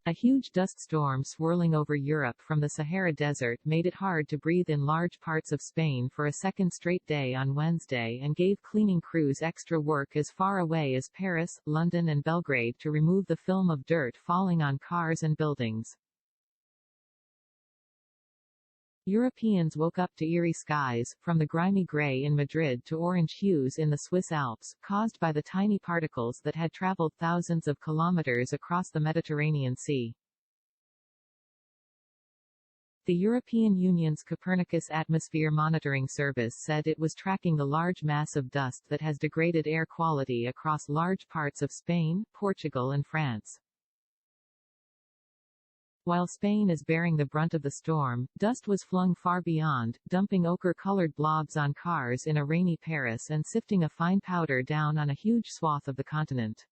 A huge dust storm swirling over Europe from the Sahara Desert made it hard to breathe in large parts of Spain for a second straight day on Wednesday and gave cleaning crews extra work as far away as Paris, London and Belgrade to remove the film of dirt falling on cars and buildings. Europeans woke up to eerie skies, from the grimy grey in Madrid to orange hues in the Swiss Alps, caused by the tiny particles that had traveled thousands of kilometers across the Mediterranean Sea. The European Union's Copernicus Atmosphere Monitoring Service said it was tracking the large mass of dust that has degraded air quality across large parts of Spain, Portugal and France. While Spain is bearing the brunt of the storm, dust was flung far beyond, dumping ochre-colored blobs on cars in a rainy Paris and sifting a fine powder down on a huge swath of the continent.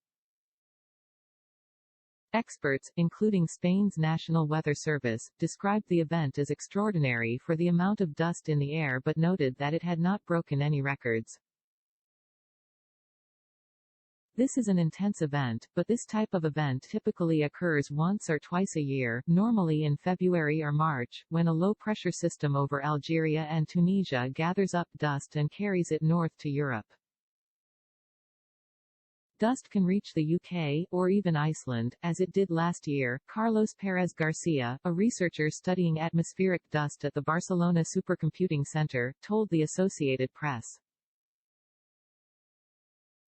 Experts, including Spain's National Weather Service, described the event as extraordinary for the amount of dust in the air but noted that it had not broken any records. This is an intense event, but this type of event typically occurs once or twice a year, normally in February or March, when a low-pressure system over Algeria and Tunisia gathers up dust and carries it north to Europe. Dust can reach the UK, or even Iceland, as it did last year. Carlos Pérez Garcia, a researcher studying atmospheric dust at the Barcelona Supercomputing Center, told the Associated Press.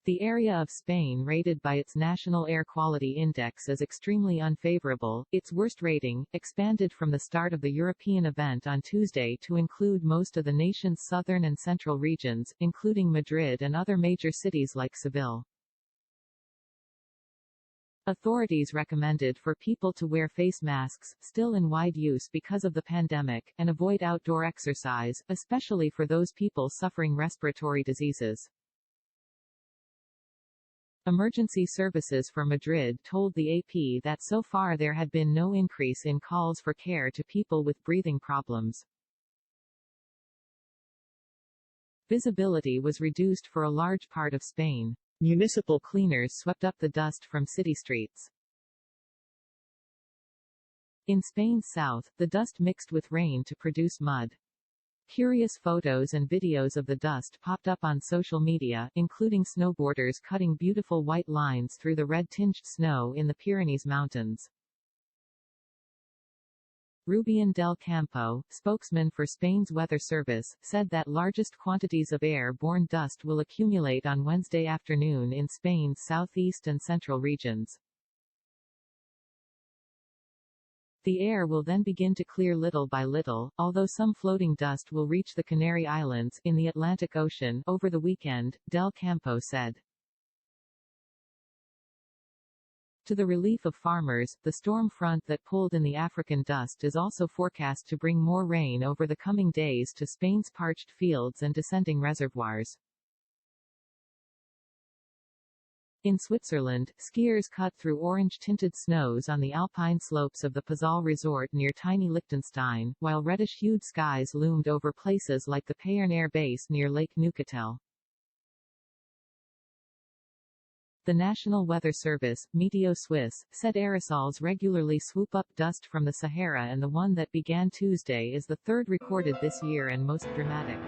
The area of Spain rated by its National Air Quality Index as extremely unfavorable, its worst rating, expanded from the start of the European event on Tuesday to include most of the nation's southern and central regions, including Madrid and other major cities like Seville. Authorities recommended for people to wear face masks, still in wide use because of the pandemic, and avoid outdoor exercise, especially for those people suffering respiratory diseases. Emergency services for Madrid told the AP that so far there had been no increase in calls for care to people with breathing problems. Visibility was reduced for a large part of Spain. Municipal cleaners swept up the dust from city streets. In Spain's south, the dust mixed with rain to produce mud. Curious photos and videos of the dust popped up on social media, including snowboarders cutting beautiful white lines through the red-tinged snow in the Pyrenees Mountains. Rubian del Campo, spokesman for Spain's weather service, said that largest quantities of air-borne dust will accumulate on Wednesday afternoon in Spain's southeast and central regions. The air will then begin to clear little by little, although some floating dust will reach the Canary Islands in the Atlantic Ocean over the weekend, Del Campo said. To the relief of farmers, the storm front that pulled in the African dust is also forecast to bring more rain over the coming days to Spain's parched fields and descending reservoirs. In Switzerland, skiers cut through orange-tinted snows on the alpine slopes of the Pazal resort near tiny Liechtenstein, while reddish-hued skies loomed over places like the Payerne Air Base near Lake Neuchâtel. The National Weather Service, Meteo Suisse, said aerosols regularly swoop up dust from the Sahara, and the one that began Tuesday is the third recorded this year and most dramatic.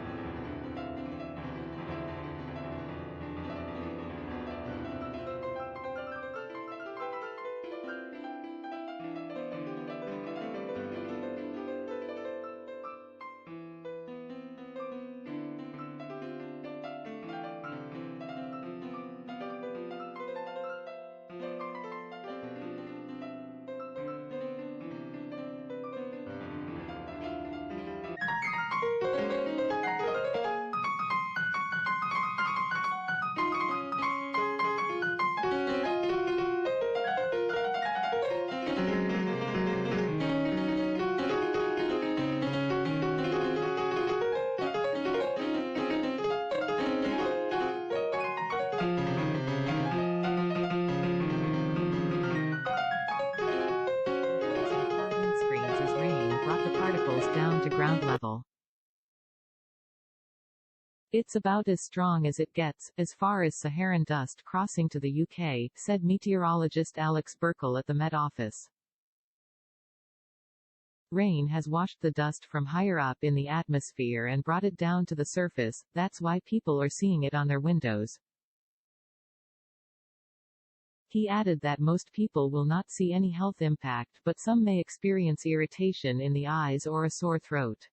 Down to ground level. It's about as strong as it gets, as far as Saharan dust crossing to the UK, said meteorologist Alex Burkle at the Met Office. Rain has washed the dust from higher up in the atmosphere and brought it down to the surface, that's why people are seeing it on their windows. He added that most people will not see any health impact but some may experience irritation in the eyes or a sore throat.